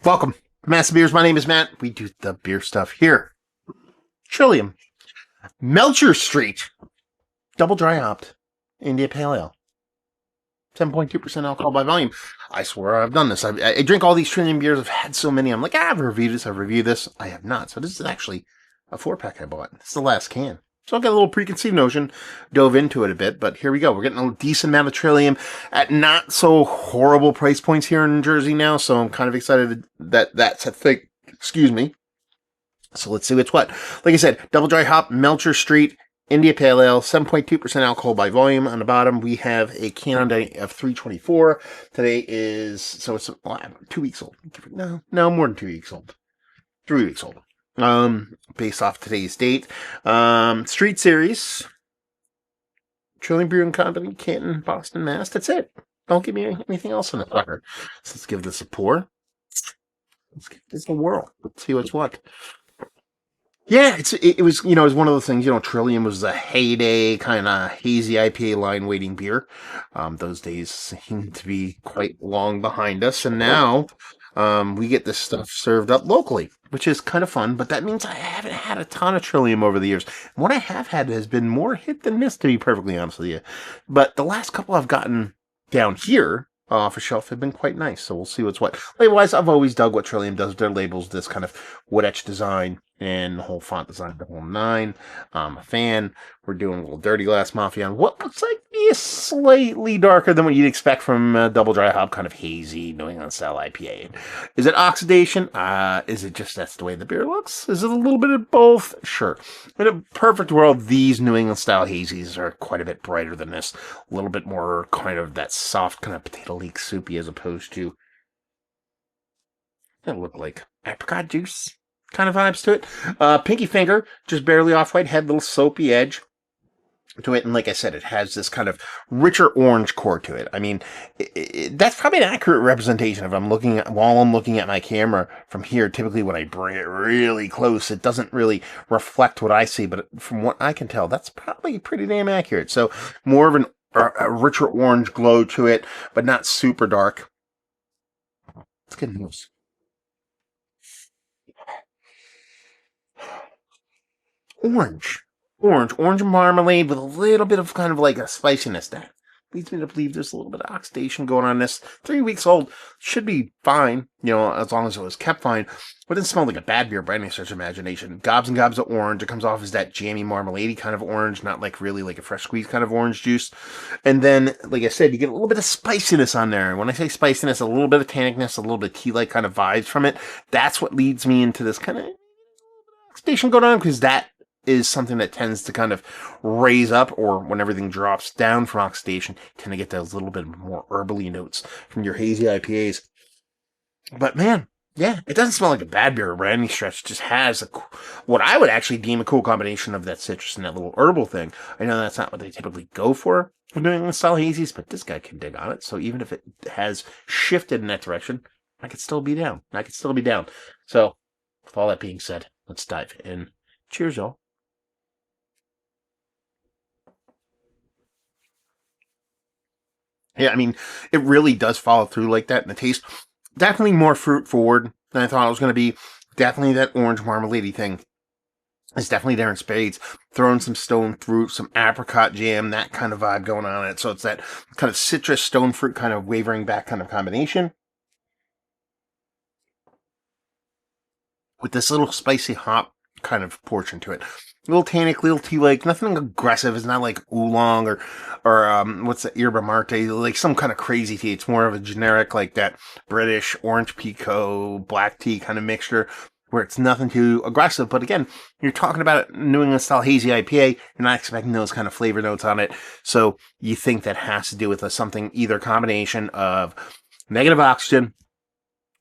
Welcome to Massive Beers. My name is Matt. We do the beer stuff here. Trillium. Melcher Street. Double dry hopped. India Pale Ale. 7.2% alcohol by volume. I swear I've done this. I drink all these Trillium beers. I've had so many. I'm like, I've reviewed this. I have not. So this is actually a 4-pack I bought. It's the last can. So I've got a little preconceived notion, dove into it a bit, but here we go. We're getting a decent amount of Trillium at not so horrible price points here in Jersey now, so I'm kind of excited that that's a thing. Excuse me. So let's see what's what. Like I said, double dry hop, Melcher Street, India Pale Ale, 7.2% alcohol by volume. On the bottom, we have a can on day of 3/24. Today is, so it's 2 weeks old. No, more than 2 weeks old. 3 weeks old. Based off today's date. Street Series. Trillium Brewing Company, Canton, Boston, Mass. That's it. Don't give me anything else in the fucker. So let's give this a pour. Let's give this a whirl. Let's see what's what. Yeah, it was one of those things, Trillium was a heyday kind of hazy IPA line waiting beer. Those days seem to be quite long behind us, and now we get this stuff served up locally, which is kind of fun, but that means I haven't had a ton of Trillium over the years. What I have had has been more hit than miss, to be perfectly honest with you. But the last couple I've gotten down here off a shelf have been quite nice, so we'll see what's what. Label-wise, I've always dug what Trillium does with their labels, this kind of wood-etched design and the whole font design, the whole nine. I'm a fan. We're doing a little Dirty Glass Mafia on what looks like be slightly darker than what you'd expect from double dry hop, kind of hazy New England style IPA. Is it oxidation? Is it just that's the way the beer looks? Is it a little bit of both? Sure. In a perfect world, these New England style hazies are quite a bit brighter than this. A little bit more kind of that soft kind of potato leek soupy as opposed to it look like apricot juice kind of vibes to it. Pinky finger, just barely off-white, had a little soapy edge to it, and like I said, it has this kind of richer orange core to it. I mean, that's probably an accurate representation of while I'm looking at my camera from here. Typically, when I bring it really close, it doesn't really reflect what I see, but from what I can tell, that's probably pretty damn accurate. So more of a richer orange glow to it, but not super dark. It's good news. Orange marmalade with a little bit of kind of like a spiciness that leads me to believe there's a little bit of oxidation going on this. 3 weeks old, should be fine, as long as it was kept fine. But it didn't smell like a bad beer by any stretch of imagination. Gobs and gobs of orange. It comes off as that jammy marmalade kind of orange, not like really like a fresh squeeze kind of orange juice. And then, like I said, you get a little bit of spiciness on there. And when I say spiciness, a little bit of tannicness, a little bit of tea-like kind of vibes from it. That's what leads me into this kind of oxidation going on, because that is something that tends to kind of raise up, or when everything drops down from oxidation, tend to get those little bit more herbally notes from your hazy IPAs. But man, yeah, it doesn't smell like a bad beer by any stretch. It just has what I would actually deem a cool combination of that citrus and that little herbal thing. I know that's not what they typically go for when doing the style hazies, but this guy can dig on it. So even if it has shifted in that direction, I could still be down. So with all that being said, let's dive in. Cheers, y'all. Yeah, I mean, it really does follow through like that in the taste. Definitely more fruit forward than I thought it was going to be. Definitely that orange marmalade thing is definitely there in spades. Throwing some stone fruit, some apricot jam, that kind of vibe going on in it. So it's that kind of citrus stone fruit kind of wavering back kind of combination with this little spicy hop kind of portion to it. A little tannic, little tea-like, nothing aggressive. It's not like oolong or what's the yerba mate, like some kind of crazy tea. It's more of a generic, like that British orange pekoe, black tea kind of mixture, where it's nothing too aggressive. But again, you're talking about a New England style hazy IPA. You're not expecting those kind of flavor notes on it. So you think that has to do with something, either a combination of negative oxygen,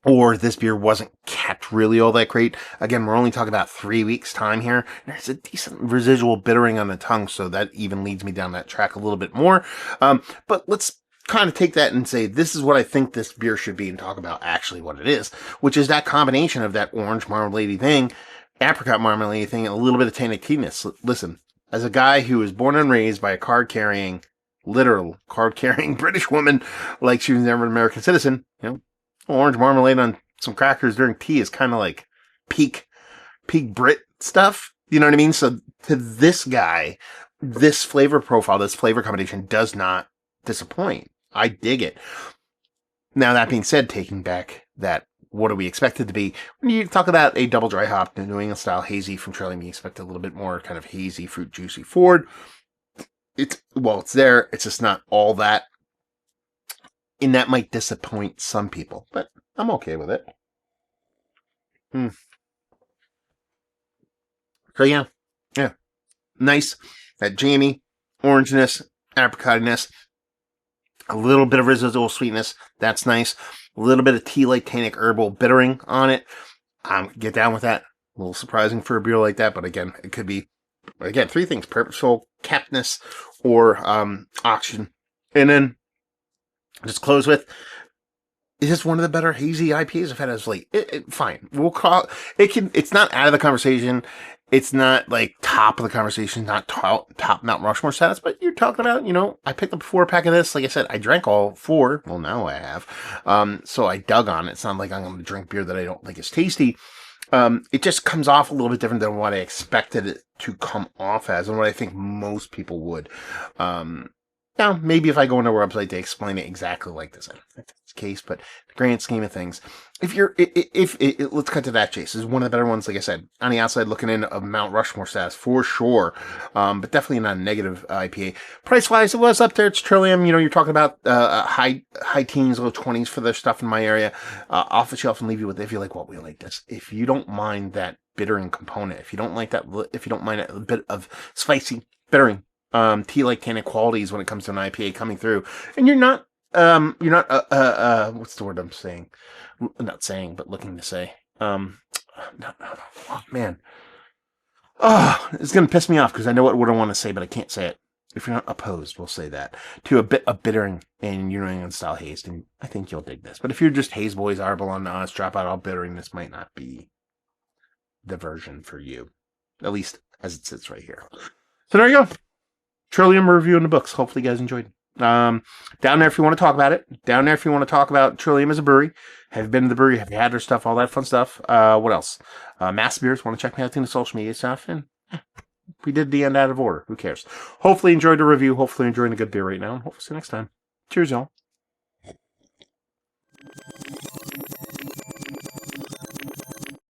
or this beer wasn't kept really all that great. Again, we're only talking about 3 weeks time here. There's a decent residual bittering on the tongue, so that even leads me down that track a little bit more. But let's kind of take that and say, this is what I think this beer should be, and talk about actually what it is, which is that combination of that orange marmalade thing, apricot marmalade thing, and a little bit of tannic-ness. Listen, as a guy who was born and raised by a card-carrying British woman, like she was never an American citizen, orange marmalade on some crackers during tea is kind of like peak Brit stuff. You know what I mean? So to this guy, this flavor profile, this flavor combination does not disappoint. I dig it. Now, that being said, taking back that, what do we expect it to be? When you talk about a double dry hop New England style hazy from Trillium, you expect a little bit more kind of hazy, fruit, juicy forward. It's there. It's just not all that. And that might disappoint some people, but I'm okay with it. So yeah. Nice. That jammy, orangeness, apricotiness, a little bit of residual sweetness. That's nice. A little bit of tea-like tannic herbal bittering on it. Get down with that. A little surprising for a beer like that, but again, it could be, three things: purposeful, cappedness, or oxygen. And then just close with, is this one of the better hazy IPAs I've had as late? Fine. We'll call it. It's not out of the conversation. It's not like top of the conversation, not top Mount Rushmore status, but you're talking about, I picked up a 4-pack of this. Like I said, I drank all 4. Well, now I have. So I dug on it. It's not like I'm going to drink beer that I don't think is tasty. It just comes off a little bit different than what I expected it to come off as and what I think most people would. Now, maybe if I go on their website, they explain it exactly like this. I don't think that's the case, but the grand scheme of things, let's cut to that chase. This is one of the better ones, like I said, on the outside looking in of Mount Rushmore status for sure, but definitely not a negative IPA. Price-wise, it was up there. It's Trillium. You're talking about high teens, low 20s for their stuff in my area. Off the shelf and leave you with, if you like what we like this. If you don't mind that bittering component, if you don't mind a bit of spicy bittering, tea-like tannic qualities when it comes to an IPA coming through, and you're not what's the word I'm saying? Not saying, but looking to say. Oh, man. Oh, it's going to piss me off because I know what I want to say, but I can't say it. If you're not opposed, we'll say that, to a bit of bittering in New England style haze, and I think you'll dig this. But if you're just haze boys, Arbelon, honest, drop out all bittering, this might not be the version for you, at least as it sits right here. So there you go. Trillium review in the books. Hopefully you guys enjoyed. Down there if you want to talk about it. Down there if you want to talk about Trillium as a brewery. Have you been to the brewery? Have you had their stuff? All that fun stuff. What else? Mass Beers. Want to check me out in the social media stuff? And we did the end out of order. Who cares? Hopefully enjoyed the review. Hopefully enjoying a good beer right now. And hopefully see you next time. Cheers, y'all.